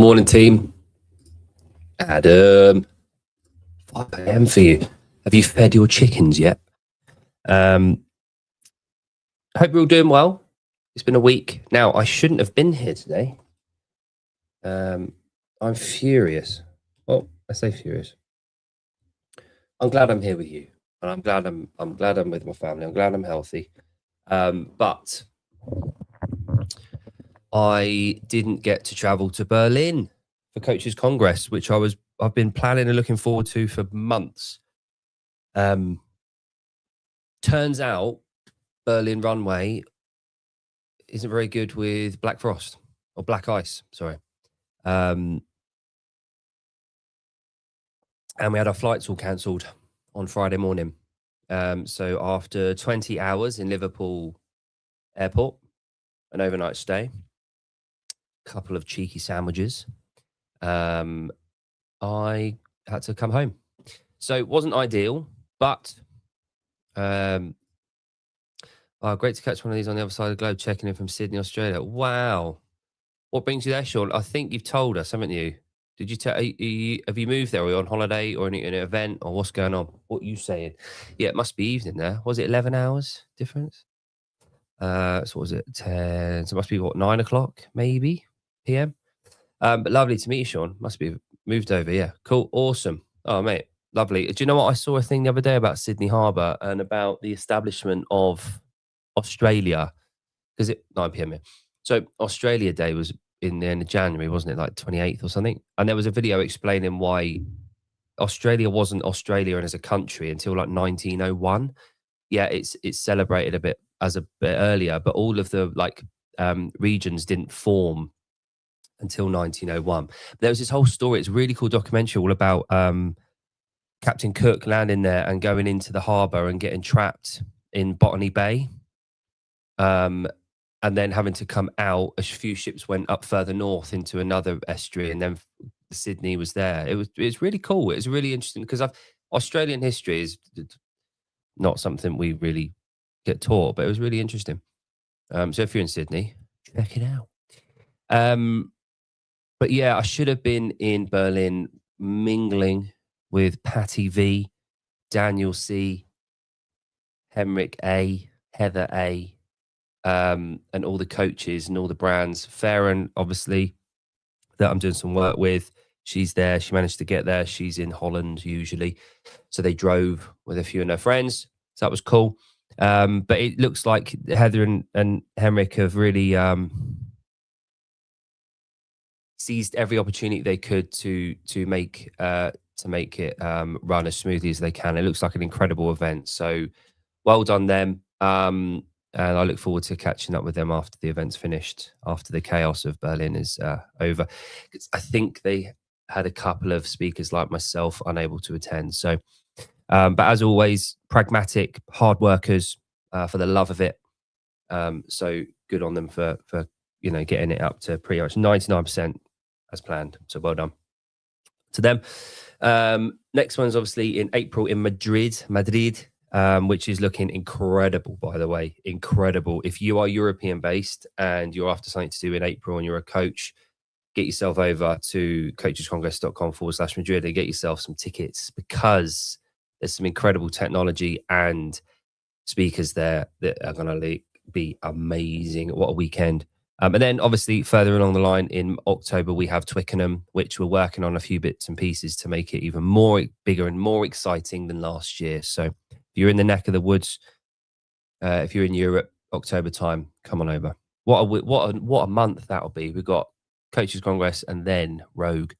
Morning, team. Adam, 5 a.m. for you. Have you fed your chickens yet? Hope you're all doing well. It's been a week. Now, I shouldn't have been here today. I'm furious. Well, I say furious. I'm glad I'm here with you, and I'm glad I'm with my family. I'm glad I'm healthy. But I didn't get to travel to Berlin for Coaches Congress, which I've been planning and looking forward to for months. Turns out Berlin runway isn't very good with black frost or black ice, sorry. And we had our flights all cancelled on Friday morning. So after 20 hours in Liverpool airport, an overnight stay, a couple of cheeky sandwiches, I had to come home. So it wasn't ideal, but great to catch one of these on the other side of the globe, checking in from Sydney, Australia. Wow. What brings you there, Sean? I think you've told us, haven't you? Did you tell? Have you moved there? Are you on holiday or an event, or what's going on? What are you saying? Yeah, it must be evening there. Was it 11 hours difference? So what was it? 10. So it must be what, 9 o'clock maybe PM. But lovely to meet you, Sean. Must be moved over. Yeah, cool, awesome. Oh, mate, lovely. Do you know what? I saw a thing the other day about Sydney Harbour and about the establishment of Australia, because it 9 PM here. So Australia Day was in the end of January, wasn't it? Like 28th or something. And there was a video explaining why Australia wasn't Australia and as a country until like 1901. Yeah, it's celebrated a bit earlier, but all of the regions didn't form until 1901. There was this whole story. It's a really cool documentary all about Captain Cook landing there and going into the harbour and getting trapped in Botany Bay. And then having to come out. A few ships went up further north into another estuary, and then Sydney was there. It's really cool. It's really interesting because Australian history is not something we really get taught, but it was really interesting. So if you're in Sydney, check it out. But yeah, I should have been in Berlin mingling with Patty V, Daniel C, Henrik A, Heather A, and all the coaches and all the brands. Farron, obviously, that I'm doing some work with. She's there. She managed to get there. She's in Holland usually. So they drove with a few of her friends. So that was cool. But it looks like Heather and Henrik have really seized every opportunity they could to make it run as smoothly as they can. It looks like an incredible event. So well done them. And I look forward to catching up with them after the event's finished, after the chaos of Berlin is over. I think they had a couple of speakers like myself unable to attend. So, but as always, pragmatic, hard workers for the love of it. So good on them for getting it up to pretty much 99% as planned. So well done to them. Next one's obviously in April in Madrid. Which is looking incredible, by the way. Incredible. If you are European based and you're after something to do in April and you're a coach, get yourself over to coachescongress.com/Madrid and get yourself some tickets, because there's some incredible technology and speakers there that are going to be amazing. What a weekend. And then obviously further along the line in October, we have Twickenham, which we're working on a few bits and pieces to make it even more bigger and more exciting than last year. So if you're in the neck of the woods, if you're in Europe, October time, come on over. What a month that'll be. We've got Coaches Congress and then Rogue.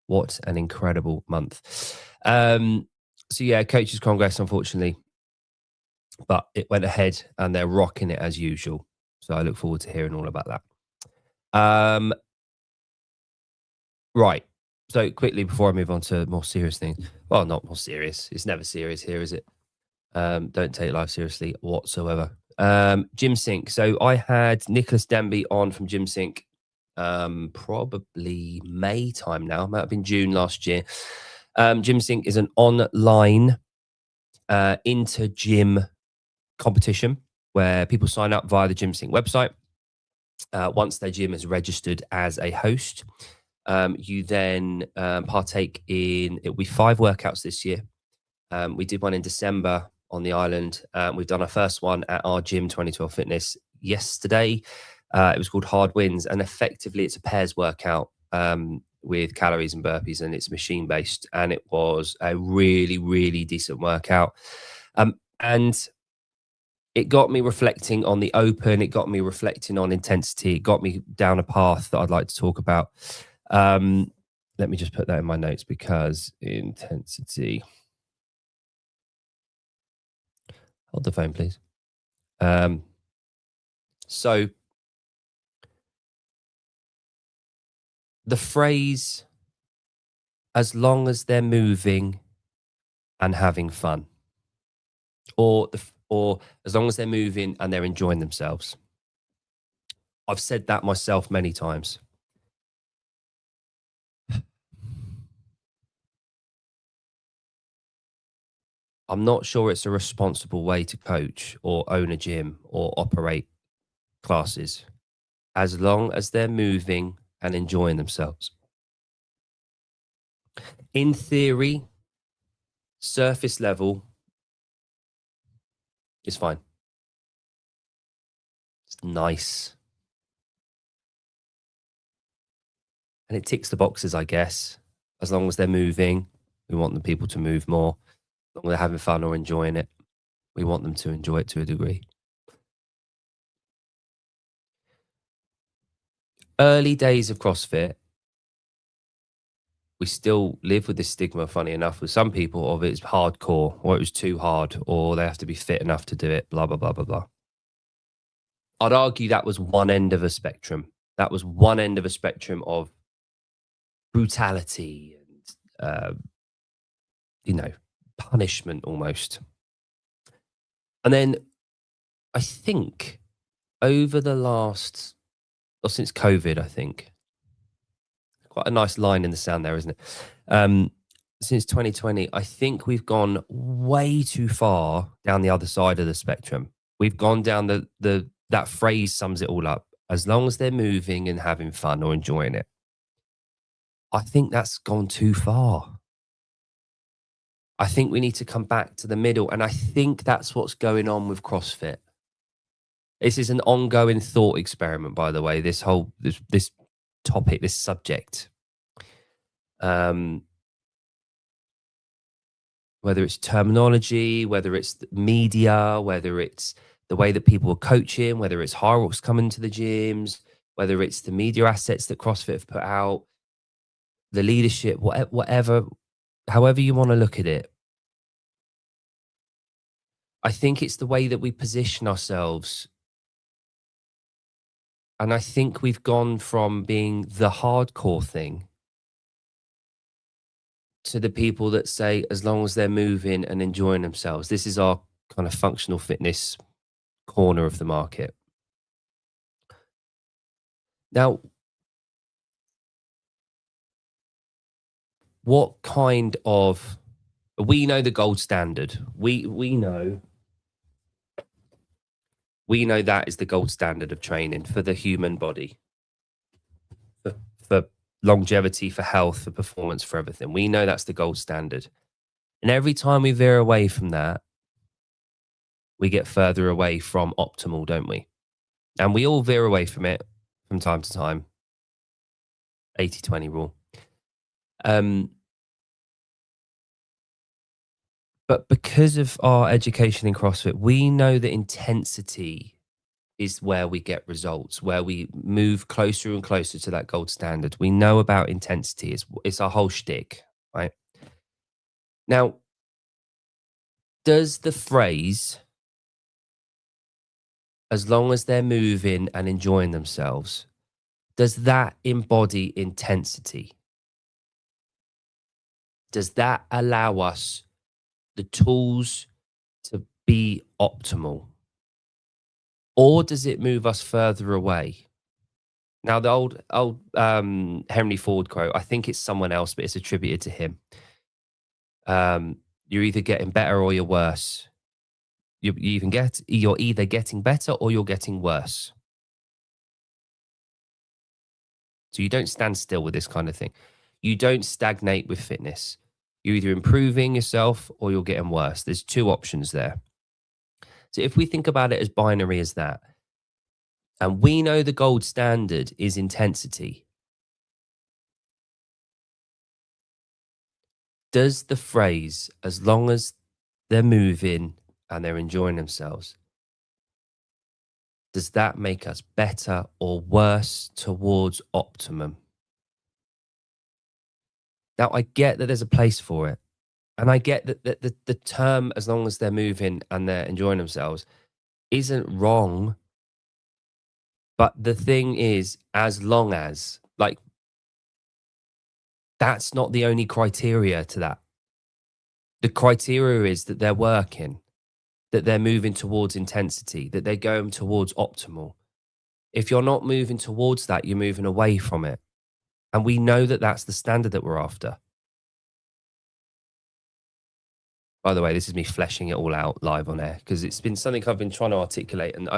What an incredible month. So yeah, Coaches Congress, unfortunately, but it went ahead and they're rocking it as usual. So I look forward to hearing all about that. Right. So quickly, before I move on to more serious things. Well, not more serious. It's never serious here, is it? Don't take life seriously whatsoever. Gym Sync. So I had Nicholas Denby on from Gym Sync probably May time now. Might have been June last year. Gym Sync is an online inter-gym competition where people sign up via the Gym Sync website. Once their gym is registered as a host, You then partake in, it'll be 5 workouts this year. We did one in December on the island. We've done our first one at our gym, 2012 Fitness, yesterday. It was called Hard Wins, and effectively it's a pairs workout with calories and burpees, and it's machine based. And it was a really, really decent workout. And it got me reflecting on the open. It got me reflecting on intensity. It got me down a path that I'd like to talk about. Let me just put that in my notes because intensity. Hold the phone, please. Um, so the phrase, as long as they're moving and having fun, or as long as they're moving and they're enjoying themselves. I've said that myself many times. I'm not sure it's a responsible way to coach or own a gym or operate classes as long as they're moving and enjoying themselves. In theory, surface level is fine. It's nice. And it ticks the boxes, I guess. As long as they're moving, we want the people to move more. As long as they're having fun or enjoying it, we want them to enjoy it to a degree. Early days of CrossFit, we still live with this stigma, funny enough, with some people of it's hardcore or it was too hard or they have to be fit enough to do it, blah, blah, blah, blah, blah. I'd argue that was one end of a spectrum. That was one end of a spectrum of brutality and, punishment almost. And then I think over the last, or since COVID, I think, quite a nice line in the sound there, isn't it? Since 2020, I think we've gone way too far down the other side of the spectrum. We've gone down that phrase sums it all up. As long as they're moving and having fun or enjoying it. I think that's gone too far. I think we need to come back to the middle. And I think that's what's going on with CrossFit. This is an ongoing thought experiment, by the way, this whole this topic, this subject. Whether it's terminology, whether it's the media, whether it's the way that people are coaching, whether it's High Rocks coming to the gyms, whether it's the media assets that CrossFit have put out, the leadership, whatever, however you want to look at it. I think it's the way that we position ourselves. And I think we've gone from being the hardcore thing to the people that say, as long as they're moving and enjoying themselves. This is our kind of functional fitness corner of the market. Now, what kind of, we know the gold standard. We know that is the gold standard of training for the human body, for longevity, for health, for performance, for everything. We know that's the gold standard. And every time we veer away from that, we get further away from optimal, don't we? And we all veer away from it from time to time. 80-20 rule. But because of our education in CrossFit, we know that intensity is where we get results, where we move closer and closer to that gold standard. We know about intensity. It's our whole shtick, right? Now, does the phrase, as long as they're moving and enjoying themselves, does that embody intensity? Does that allow us the tools to be optimal? Or does it move us further away? Now, the old Henry Ford quote, I think it's someone else, but it's attributed to him. You're either getting better or you're worse. You're either getting better or you're getting worse. So you don't stand still with this kind of thing. You don't stagnate with fitness. You're either improving yourself or you're getting worse. There's two options there. So if we think about it as binary as that, and we know the gold standard is intensity, does the phrase, as long as they're moving and they're enjoying themselves, does that make us better or worse towards optimum? Now, I get that there's a place for it. And I get that the term, as long as they're moving and they're enjoying themselves, isn't wrong. But the thing is, as long as, like, that's not the only criteria to that. The criteria is that they're working, that they're moving towards intensity, that they're going towards optimal. If you're not moving towards that, you're moving away from it. And we know that that's the standard that we're after. By the way, this is me fleshing it all out live on air because it's been something I've been trying to articulate. And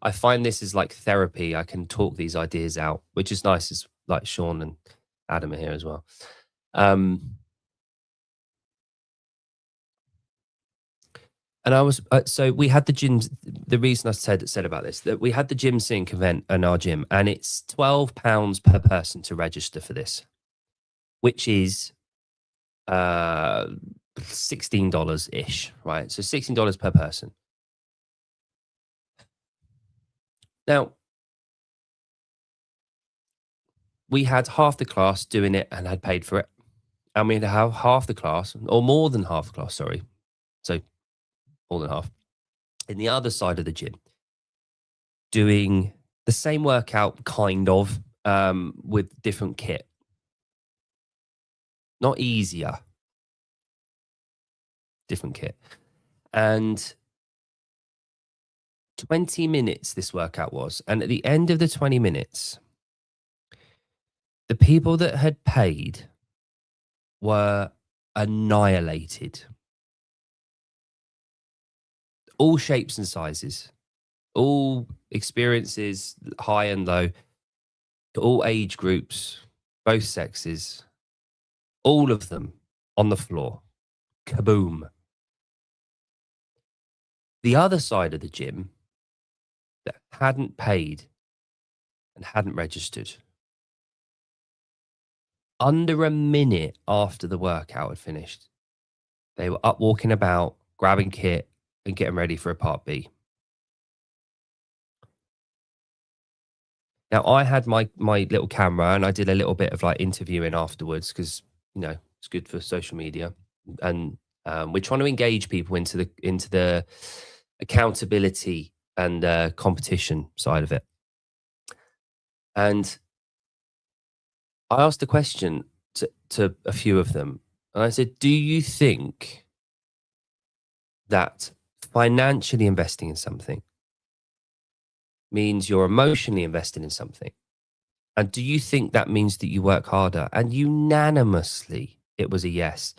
I find this is like therapy. I can talk these ideas out, which is nice. It's like Sean and Adam are here as well. And I was so we had the gyms. The reason I said about this, that we had the gym sync event in our gym, and it's £12 per person to register for this, which is $16 ish, right? So $16 per person. Now, we had half the class doing it and had paid for it, and we had half the class, or more than half the class, sorry, so more than half, in the other side of the gym, doing the same workout, kind of, with different kit. Not easier, different kit. And 20 minutes this workout was. And at the end of the 20 minutes, the people that had paid were annihilated. All shapes and sizes, all experiences, high and low, all age groups, both sexes, all of them on the floor. Kaboom. The other side of the gym that hadn't paid and hadn't registered, under a minute after the workout had finished, they were up walking about, grabbing kit and getting ready for a part B. Now, I had my little camera and I did a little bit of like interviewing afterwards because, you know, it's good for social media. And we're trying to engage people into the accountability and competition side of it. And I asked a question to a few of them. And I said, do you think that financially investing in something means you're emotionally invested in something? And do you think that means that you work harder? And unanimously, it was a yes.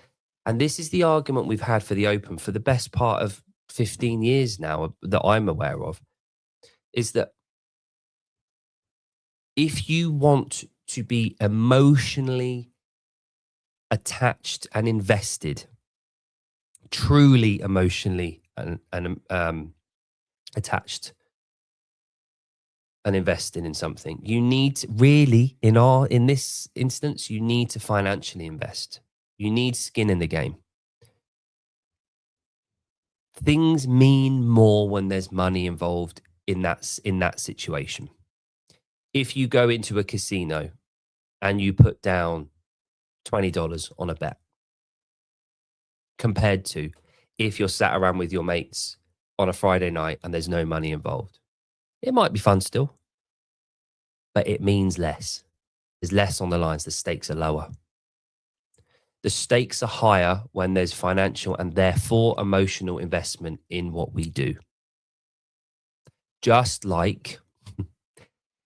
And this is the argument we've had for the Open for the best part of 15 years now that I'm aware of, is that if you want to be emotionally attached and invested, truly emotionally and attached and invested in something, you need to really, in this instance, you need to financially invest. You need skin in the game. Things mean more when there's money involved in that situation. If you go into a casino and you put down $20 on a bet, compared to if you're sat around with your mates on a Friday night and there's no money involved, it might be fun still, but it means less. There's less on the lines. The stakes are lower. The stakes are higher when there's financial and therefore emotional investment in what we do. Just like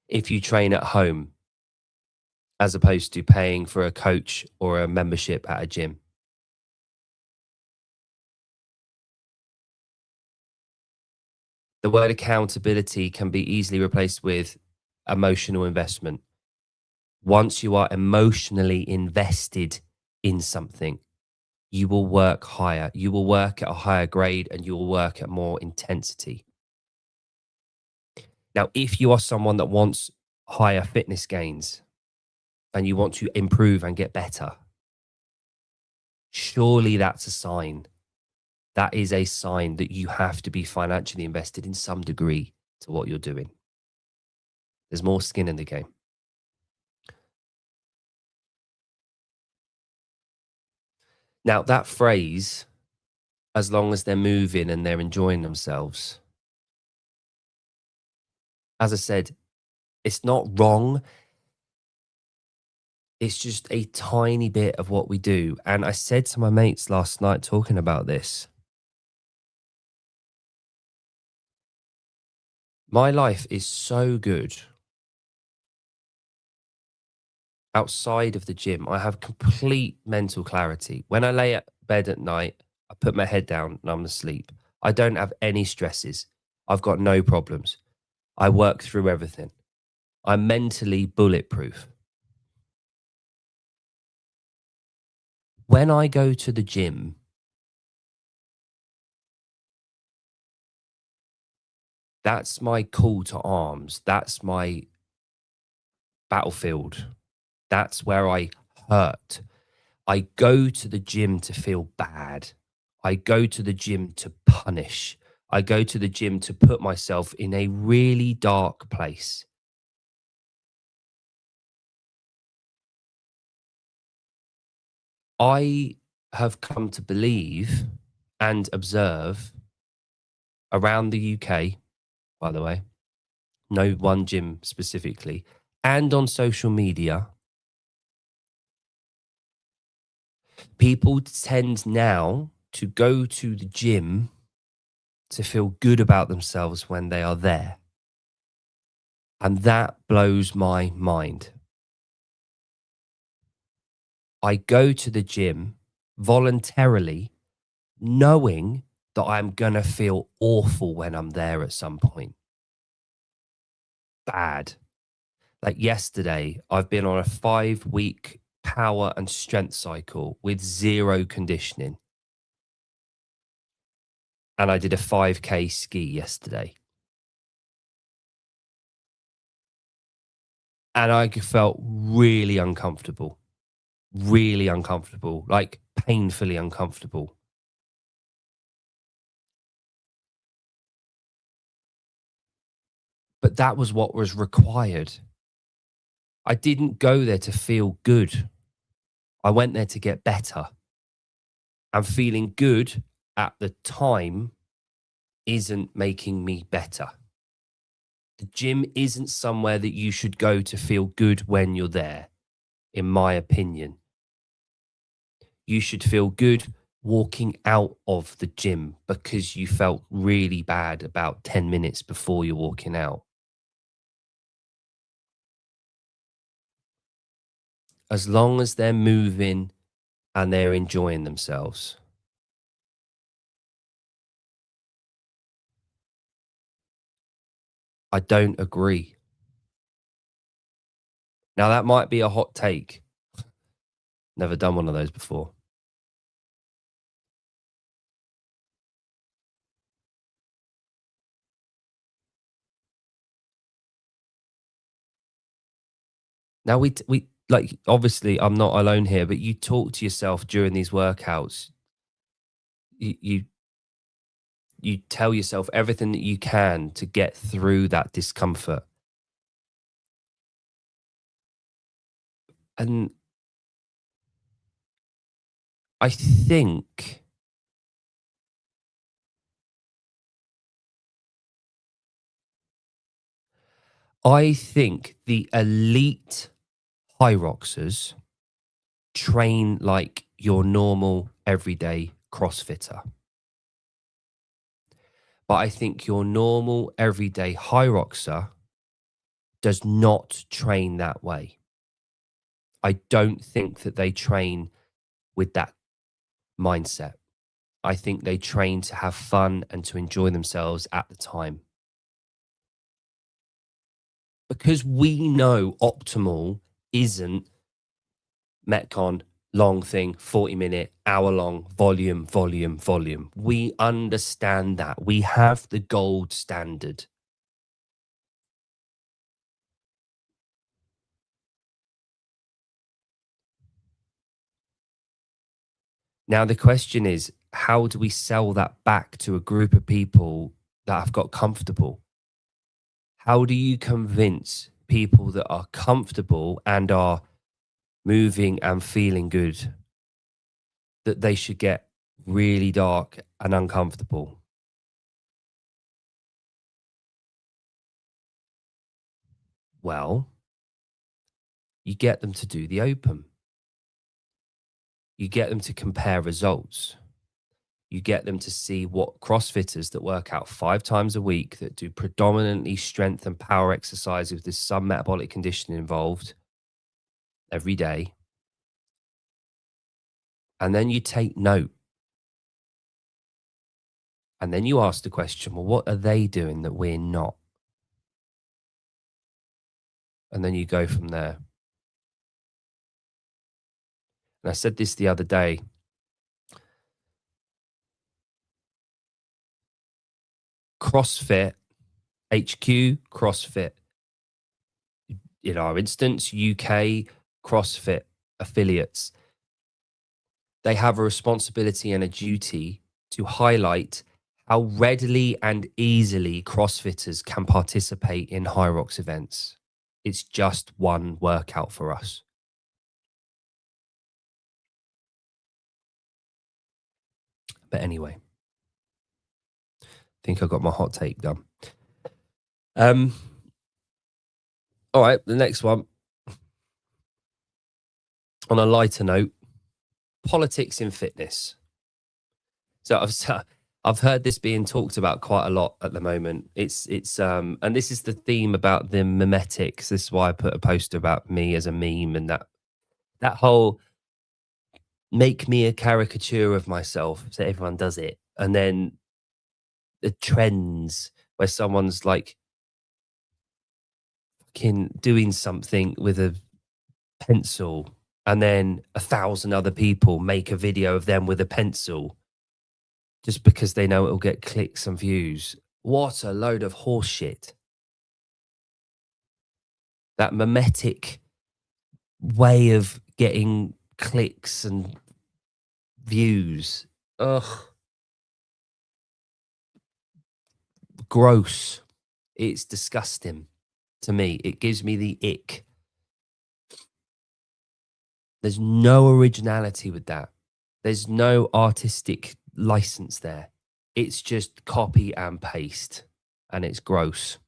if you train at home as opposed to paying for a coach or a membership at a gym. The word accountability can be easily replaced with emotional investment. Once you are emotionally invested in something, you will work higher. You will work at a higher grade and you will work at more intensity. Now, if you are someone that wants higher fitness gains and you want to improve and get better, surely that's a sign. That is a sign that you have to be financially invested in some degree to what you're doing. There's more skin in the game. Now, that phrase, as long as they're moving and they're enjoying themselves, as I said, it's not wrong. It's just a tiny bit of what we do. And I said to my mates last night talking about this, my life is so good outside of the gym. I have complete mental clarity. When I lay at bed at night, I put my head down and I'm asleep. I don't have any stresses. I've got no problems. I work through everything. I'm mentally bulletproof. When I go to the gym, that's my call to arms. That's my battlefield. That's where I hurt. I go to the gym to feel bad. I go to the gym to punish. I go to the gym to put myself in a really dark place. I have come to believe and observe around the UK, by the way, no one gym specifically, and on social media, people tend now to go to the gym to feel good about themselves when they are there. And that blows my mind. I go to the gym voluntarily, knowing that I'm going to feel awful when I'm there at some point. Bad. Like yesterday, I've been on a 5-week power and strength cycle with zero conditioning. And I did a 5K ski yesterday. And I felt really uncomfortable, like painfully uncomfortable. But that was what was required. I didn't go there to feel good. I went there to get better. And feeling good at the time isn't making me better. The gym isn't somewhere that you should go to feel good when you're there, in my opinion. You should feel good walking out of the gym because you felt really bad about 10 minutes before you're walking out. As long as they're moving and they're enjoying themselves. I don't agree. Now, that might be a hot take. Never done one of those before. Now, we like, obviously, I'm not alone here, but you talk to yourself during these workouts. You tell yourself everything that you can to get through that discomfort. And I think the elite high roxers train like your normal everyday CrossFitter. But I think your normal everyday high roxer does not train that way. I don't think that they train with that mindset. I think they train to have fun and to enjoy themselves at the time. Because we know optimal isn't Metcon, long thing, 40-minute, hour long, volume, volume, volume. We understand that. We have the gold standard. Now, the question is, how do we sell that back to a group of people that have got comfortable? How do you convince people that are comfortable and are moving and feeling good that they should get really dark and uncomfortable? Well, you get them to do the open. You get them to compare results. You get them to see what CrossFitters that work out 5 times a week, that do predominantly strength and power exercise with there's some metabolic condition involved every day. And then you take note. And then you ask the question, well, what are they doing that we're not? And then you go from there. And I said this the other day. CrossFit, HQ, CrossFit, in our instance, UK CrossFit affiliates, they have a responsibility and a duty to highlight how readily and easily CrossFitters can participate in High Rocks events. It's just one workout for us. But anyway, I think I got my hot take done. All right, the next one. On a lighter note, politics in fitness. So I've heard this being talked about quite a lot at the moment. It's and this is the theme about the memetics. This is why I put a post about me as a meme, and that whole make me a caricature of myself so everyone does it. And then the trends where someone's like fucking doing something with a pencil, and then 1,000 other people make a video of them with a pencil just because they know it'll get clicks and views. What a load of horse shit. That memetic way of getting clicks and views. Ugh. Gross. It's disgusting to me. It gives me the ick. There's no originality with that. There's no artistic license there. It's just copy and paste, and it's gross.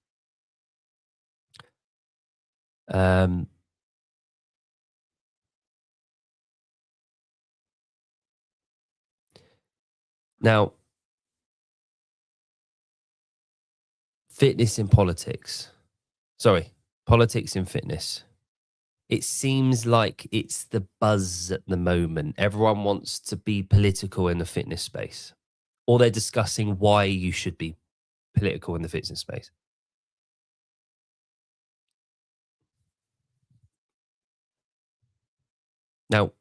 Now, fitness in politics. Sorry, politics in fitness. It seems like it's the buzz at the moment. Everyone wants to be political in the fitness space, or they're discussing why you should be political in the fitness space. Now,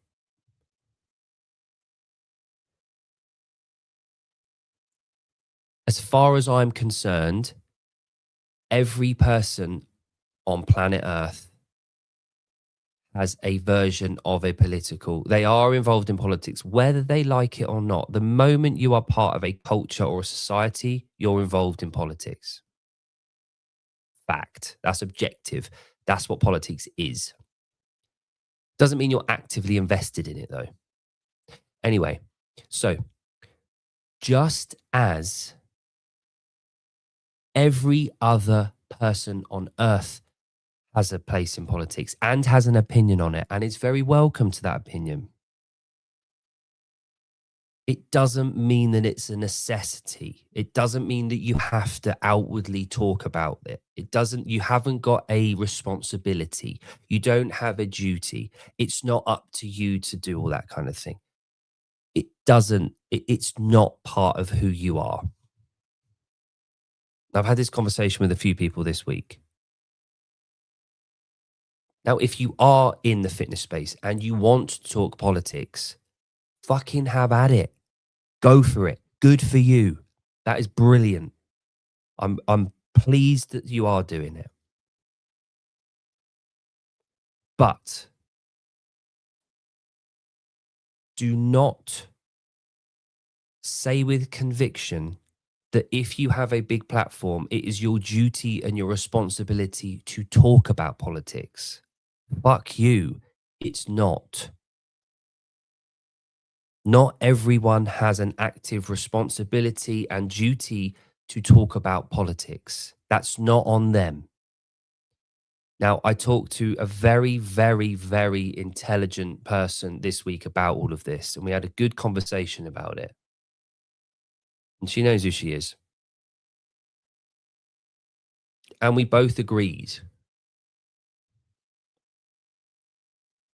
as far as I'm concerned, every person on planet Earth has a version of a political. They are involved in politics, whether they like it or not. The moment you are part of a culture or a society, you're involved in politics. Fact. That's objective. That's what politics is. Doesn't mean you're actively invested in it, though. Anyway, so just as every other person on earth has a place in politics and has an opinion on it, and is very welcome to that opinion, it doesn't mean that it's a necessity. It doesn't mean that you have to outwardly talk about it. It doesn't, you haven't got a responsibility. You don't have a duty. It's not up to you to do all that kind of thing. It doesn't, it's not part of who you are. I've had this conversation with a few people this week. Now, if you are in the fitness space and you want to talk politics, fucking have at it. Go for it. Good for you. That is brilliant. I'm pleased that you are doing it. But do not say with conviction that if you have a big platform, it is your duty and your responsibility to talk about politics. Fuck you. It's not. Not everyone has an active responsibility and duty to talk about politics. That's not on them. Now, I talked to a very, very, very intelligent person this week about all of this, and we had a good conversation about it. And she knows who she is. And we both agreed,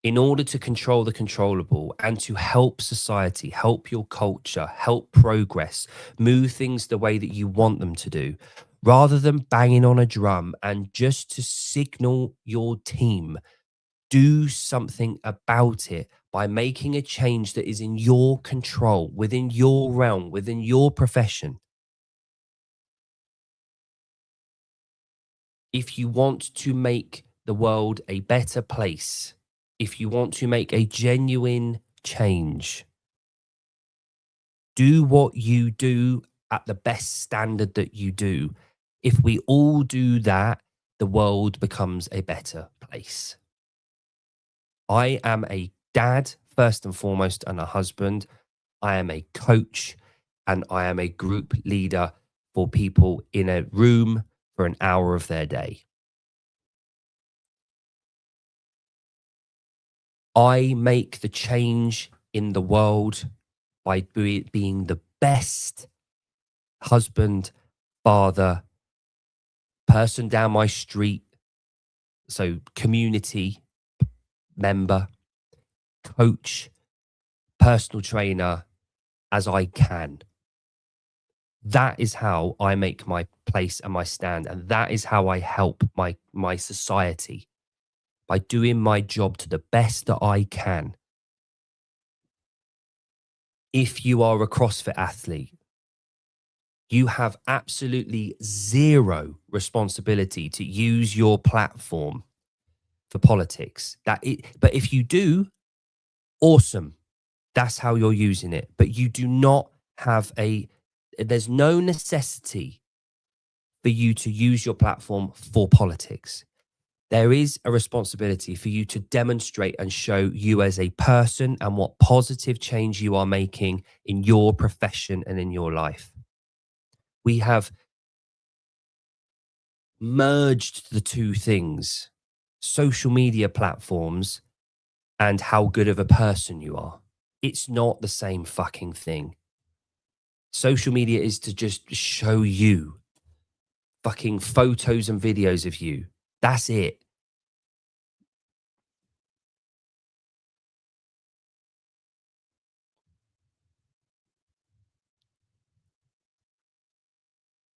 in order to control the controllable and to help society, help your culture, help progress, move things the way that you want them to do, rather than banging on a drum and just to signal your team, do something about it by making a change that is in your control, within your realm, within your profession. If you want to make the world a better place, if you want to make a genuine change, do what you do at the best standard that you do. If we all do that, the world becomes a better place. I am a dad, first and foremost, and a husband. I am a coach and I am a group leader for people in a room for an hour of their day. I make the change in the world by being the best husband, father, person down my street, so community member, coach, personal trainer as I can. That is how I make my place and my stand, and that is how I help my society, by doing my job to the best that I can. If you are a CrossFit athlete, you have absolutely zero responsibility to use your platform for politics. But if you do, awesome. That's how you're using it. But you do not have there's no necessity for you to use your platform for politics. There is a responsibility for you to demonstrate and show you as a person and what positive change you are making in your profession and in your life. We have merged the two things, social media platforms and how good of a person you are. It's not the same fucking thing. Social media is to just show you fucking photos and videos of you. That's it.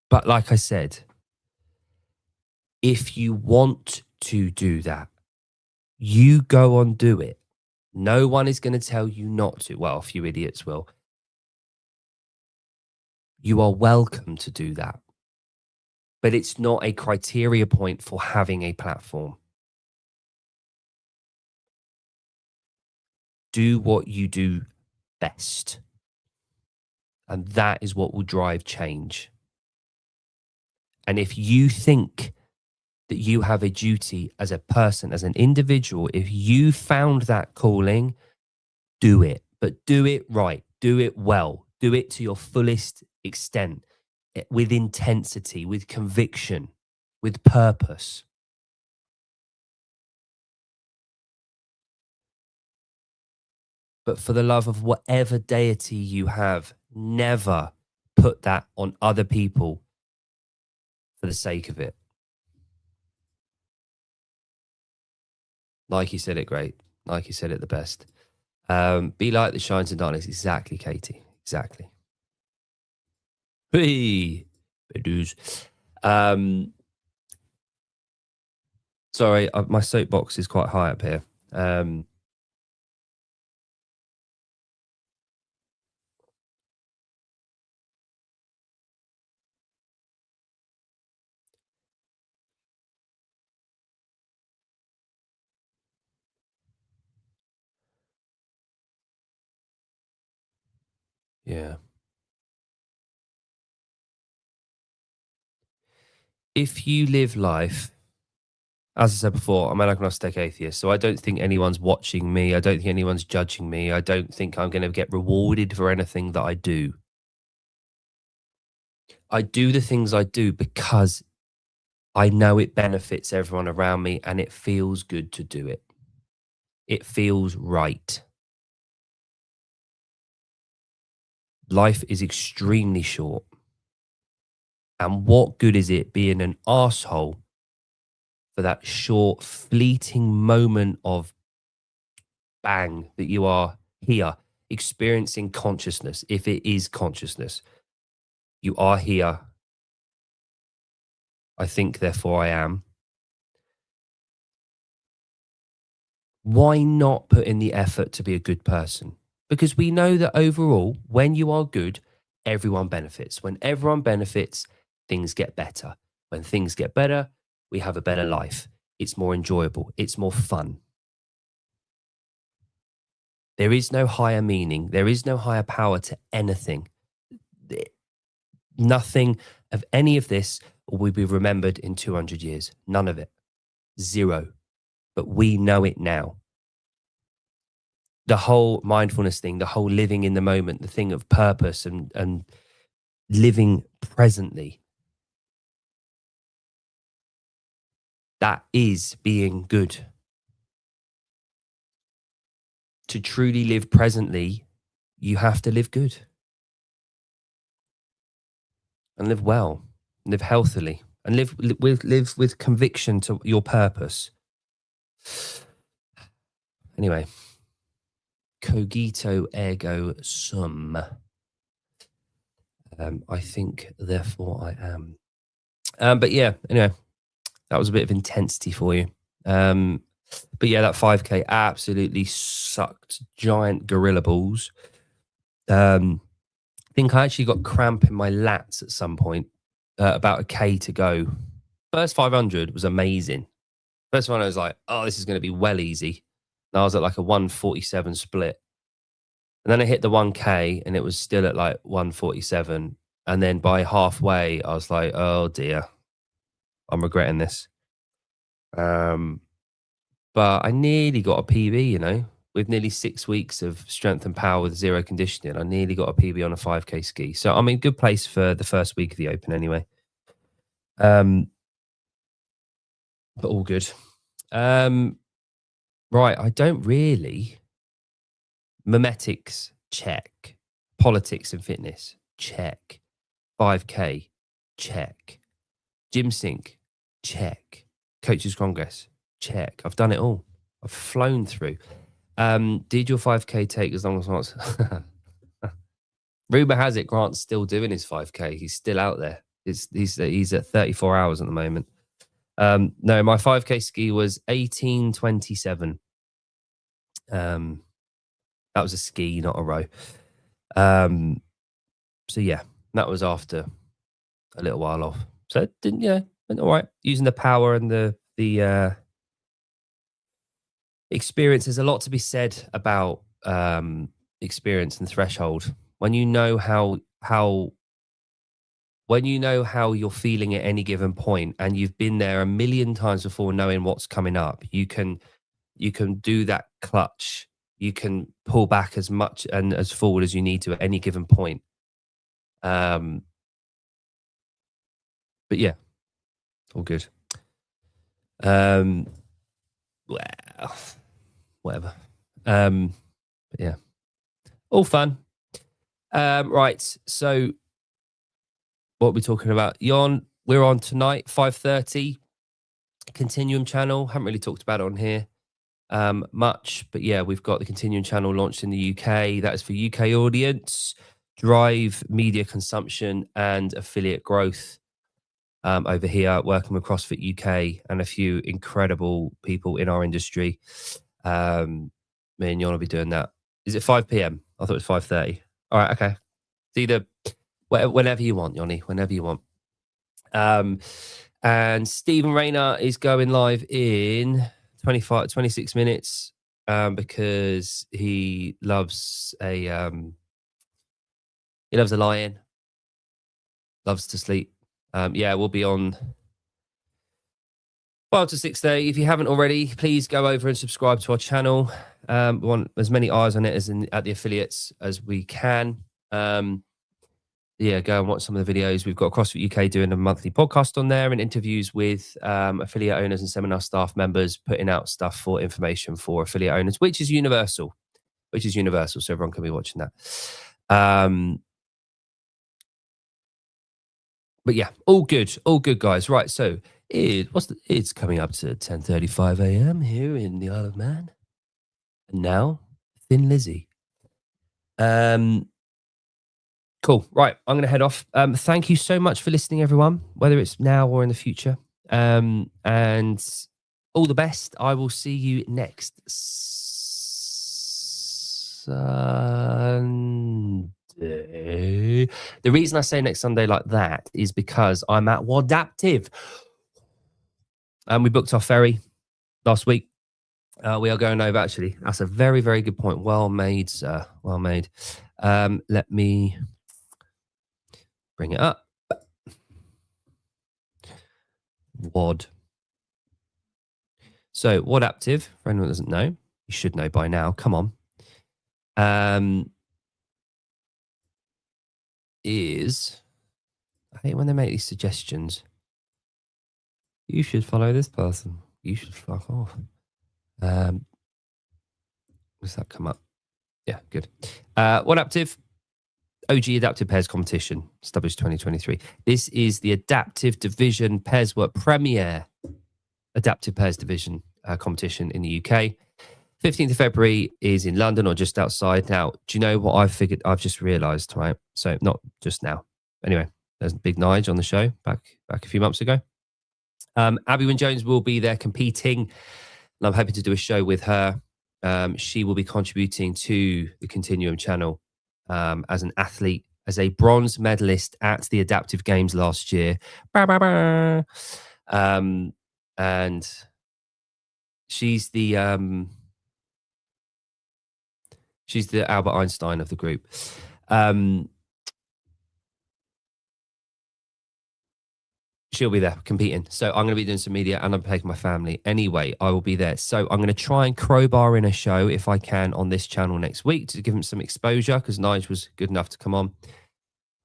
But like I said, if you want to do that, you go on, do it. No one is going to tell you not to. Well, a few idiots will. You are welcome to do that. But it's not a criteria point for having a platform. Do what you do best. And that is what will drive change. And if you think that you have a duty as a person, as an individual, if you found that calling, do it. But do it right. Do it well. Do it to your fullest extent, with intensity, with conviction, with purpose. But for the love of whatever deity you have, never put that on other people for the sake of it. Nike said it great. Nike said it the best. Be light that shines in darkness. Exactly, Katie. Exactly. Hey, Bedouze. Um, Sorry, my soapbox is quite high up here. Um, yeah. If you live life, as I said before, I'm an agnostic atheist, so I don't think anyone's watching me. I don't think anyone's judging me. I don't think I'm going to get rewarded for anything that I do. I do the things I do because I know it benefits everyone around me and it feels good to do it. It feels right. Life is extremely short. And what good is it being an asshole for that short, fleeting moment of bang that you are here experiencing consciousness? If it is consciousness, you are here. I think, therefore, I am. Why not put in the effort to be a good person? Because we know that overall, when you are good, everyone benefits. When everyone benefits, things get better. When things get better, we have a better life. It's more enjoyable. It's more fun. There is no higher meaning. There is no higher power to anything. Nothing of any of this will be remembered in 200 years. None of it. Zero. But we know it now. The whole mindfulness thing, the whole living in the moment, the thing of purpose and living presently, that is being good. To truly live presently, you have to live good and live well, live healthily, and live with conviction to your purpose. Anyway, cogito ergo sum. I think, therefore, I am. But yeah, anyway, that was a bit of intensity for you. But yeah, that 5K absolutely sucked giant gorilla balls. I think I actually got cramp in my lats at some point, about a K to go. First 500 was amazing. First one, I was like, oh, this is going to be well easy. And I was at like a 147 split. And then I hit the 1K and it was still at like 147. And then by halfway, I was like, oh dear, I'm regretting this. But I nearly got a PB, with nearly 6 weeks of strength and power with zero conditioning. I nearly got a PB on a 5K ski. So I'm in good place for the first week of the Open anyway. But all good. Right. I don't really. Memetics, check. Politics and fitness, check. 5K, check. Gym sync, check. Coaches Congress, check. I've done it all. I've flown through. Did your 5K take as long as once? Rumor has it Grant's still doing his 5K. He's still out there. He's at 34 hours at the moment. No, my 5K ski was 18:27. That was a ski, not a row. So yeah, that was after a little while off. So it didn't, went all right. Using the power and the experience. There's a lot to be said about experience and threshold. When you know how when you know how you're feeling at any given point and you've been there a million times before knowing what's coming up, you can do that clutch. You can pull back as much and as forward as you need to at any given point. But yeah, all good. Well, whatever. But yeah, all fun. Right. So what are we talking about? We're on tonight, 5:30, Continuum channel. Haven't really talked about it on here much, but yeah, we've got the Continuum channel launched in the UK. That is for UK audience, drive media consumption and affiliate growth. over here, working with CrossFit UK and a few incredible people in our industry. Me and Jon will be doing that. Is it 5 p.m.? I thought it was 5:30. All right, okay. It's either whenever you want, Yoni, whenever you want. And Stephen Rayner is going live in 26 minutes because he loves a lion, loves to sleep. Yeah, we'll be on 12 to 6:30. If you haven't already, please go over and subscribe to our channel. We want as many eyes on it as at the affiliates as we can. Yeah, go and watch some of the videos. We've got CrossFit UK doing a monthly podcast on there and interviews with affiliate owners and seminar staff members, putting out stuff for information for affiliate owners, which is universal. So everyone can be watching that. But yeah, all good, guys. Right, so it's coming up to 10:35 a.m. here in the Isle of Man, and now Thin Lizzy. Cool. Right, I'm going to head off. Thank you so much for listening, everyone, whether it's now or in the future. And all the best. I will see you next Sunday. The reason I say next Sunday like that is because I'm at Wadaptive. We booked our ferry last week. We are going over, actually. That's a very, very good point. Well made, sir. Well made. Let me bring it up. WAD. So Wadaptive, for anyone who doesn't know, you should know by now. Come on. Is, I hate when they make these suggestions. You should follow this person. You should fuck off. Does that come up? Yeah, good. Wadaptive. OG Adaptive Pairs Competition, established 2023. This is the Adaptive Division Pairs Work Premier Adaptive Pairs Division competition in the UK. 15th of February is in London or just outside. Now, do you know what I've figured? I've just realised, right? So not just now. Anyway, there's Big Nige on the show back a few months ago. Abby Wynne-Jones will be there competing, and I'm hoping to do a show with her. She will be contributing to the Continuum channel as an athlete, as a bronze medalist at the Adaptive Games last year. And she's the Albert Einstein of the group. She'll be there competing. So I'm going to be doing some media and I'm taking my family. Anyway, I will be there. So I'm going to try and crowbar in a show if I can on this channel next week to give him some exposure because Nige was good enough to come on.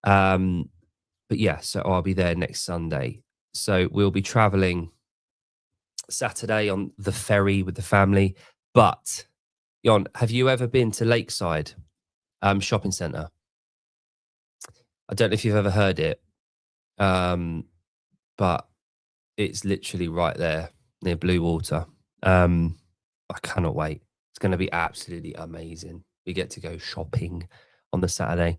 But yeah, so I'll be there next Sunday. So we'll be traveling Saturday on the ferry with the family. But Jon, have you ever been to Lakeside shopping centre? I don't know if you've ever heard it. But it's literally right there near Blue Water. I cannot wait. It's going to be absolutely amazing. We get to go shopping on the Saturday.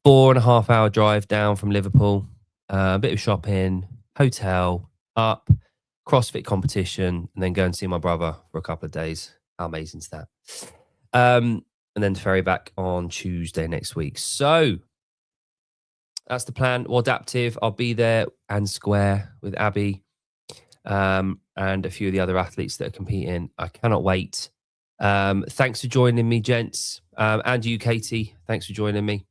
4.5 hour drive down from Liverpool. A bit of shopping, hotel, up, CrossFit competition, and then go and see my brother for a couple of days. How amazing is that? And then ferry back on Tuesday next week. So that's the plan. Adaptive. I'll be there and square with Abby and a few of the other athletes that are competing. I cannot wait. Thanks for joining me, gents. And you, Katie. Thanks for joining me.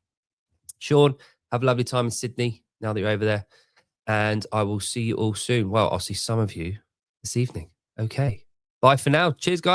Sean, have a lovely time in Sydney now that you're over there. And I will see you all soon. Well, I'll see some of you this evening. Okay. Bye for now. Cheers, guys.